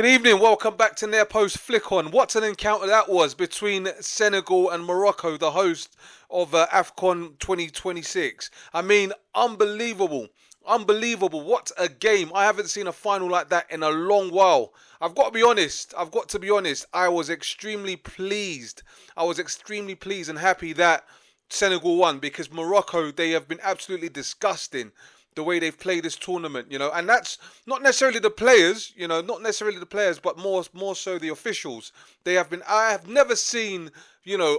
Good evening, welcome back to Near Post Flick On. What an encounter that was between Senegal and Morocco, the host of AFCON 2026. I mean, unbelievable. Unbelievable. What a game. I haven't seen a final like that in a long while. I've got to be honest. I was extremely pleased. And happy that Senegal won because Morocco, they have been absolutely disgusting the way they've played this tournament, and that's not necessarily the players, but more so the officials. I have never seen,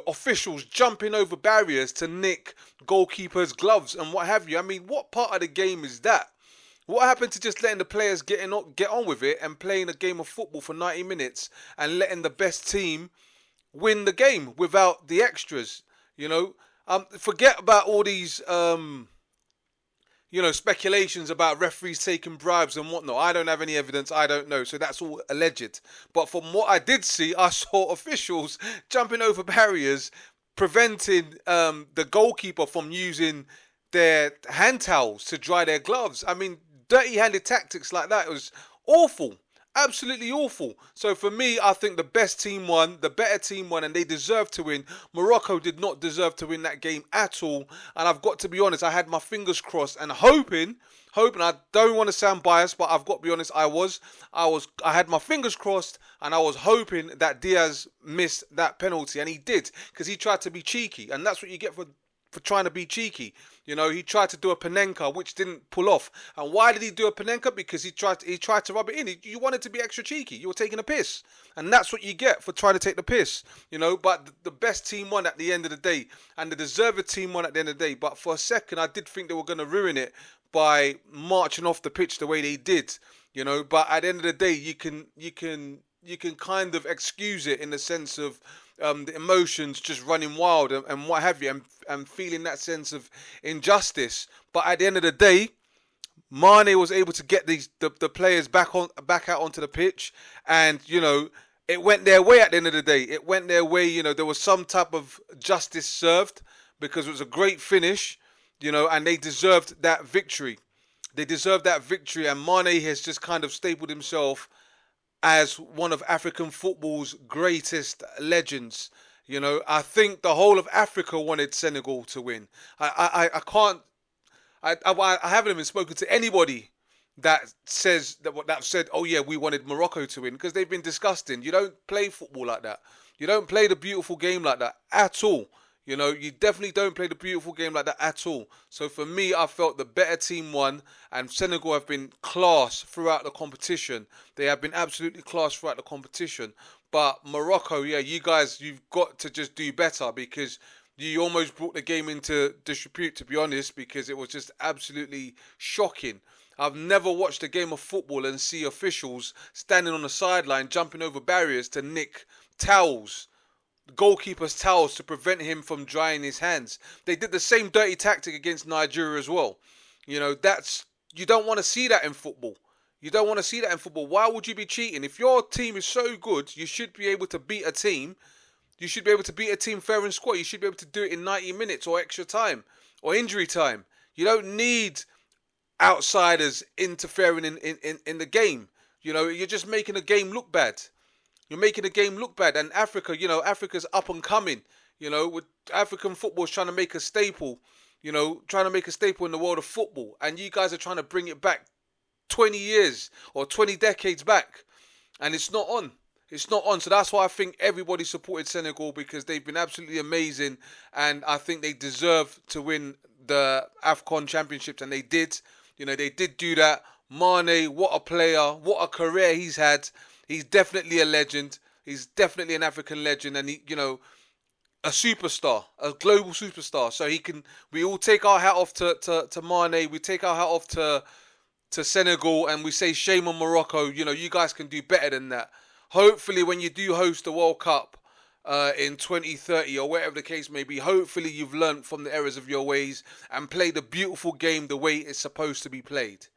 officials jumping over barriers to nick goalkeepers' gloves and what have you. I mean, what part of the game is that? What happened to just letting the players get on with it and playing a game of football for 90 minutes and letting the best team win the game without the extras? Forget about all these speculations about referees taking bribes and whatnot. I don't have any evidence. I don't know. So that's all alleged. But from what I did see, I saw officials jumping over barriers, preventing the goalkeeper from using their hand towels to dry their gloves. I mean, dirty-handed tactics like that was awful. Absolutely awful. So for me, I think the best team won, the better team won, and they deserved to win. Morocco did not deserve to win that game at all. And I've got to be honest, I had my fingers crossed and hoping, I don't want to sound biased, but I've got to be honest, I had my fingers crossed and I was hoping that Diaz missed that penalty, and he did, because he tried to be cheeky, and that's what you get for trying to be cheeky. He tried to do a Panenka, which didn't pull off. And why did he do a Panenka? Because he tried to rub it in. You wanted to be extra cheeky. You were taking a piss. And that's what you get for trying to take the piss. But the best team won at the end of the day. And the deserved team won at the end of the day. But for a second, I did think they were going to ruin it by marching off the pitch the way they did. But at the end of the day, you can kind of excuse it in the sense of the emotions just running wild and what have you, and feeling that sense of injustice. But at the end of the day, Mane was able to get the players back out onto the pitch, and it went their way at the end of the day. It went their way. There was some type of justice served because it was a great finish, and they deserved that victory. And Mane has just kind of stapled himself as one of African football's greatest legends. I think the whole of Africa wanted Senegal to win. I haven't even spoken to anybody that said, oh yeah, we wanted Morocco to win, because they've been disgusting. You don't play football like that. You don't play the beautiful game like that at all. You definitely don't play the beautiful game like that at all. So for me, I felt the better team won, and Senegal have been class throughout the competition. They have been absolutely class throughout the competition. But Morocco, yeah, you guys, you've got to just do better, because you almost brought the game into disrepute, to be honest, because it was just absolutely shocking. I've never watched a game of football and see officials standing on the sideline jumping over barriers to nick towels, goalkeeper's towels, to prevent him from drying his hands. They did the same dirty tactic against Nigeria as well. You don't want to see that in football. Why would you be cheating? If your team is so good, you should be able to beat a team. You should be able to beat a team fair and square. You should be able to do it in 90 minutes or extra time or injury time. You don't need outsiders interfering in the game. You're just making the game look bad. You're making the game look bad. And Africa, Africa's up and coming. With African football is trying to make a staple, in the world of football. And you guys are trying to bring it back 20 years or 20 decades back. And it's not on. So that's why I think everybody supported Senegal, because they've been absolutely amazing. And I think they deserve to win the AFCON championships. And they did. They did do that. Mane, what a player. What a career he's had. He's definitely a legend. He's definitely an African legend, and a superstar, a global superstar. So we all take our hat off to Mane. We take our hat off to Senegal, and we say shame on Morocco. You guys can do better than that. Hopefully, when you do host the World Cup in 2030 or whatever the case may be, hopefully you've learned from the errors of your ways and played the beautiful game the way it's supposed to be played.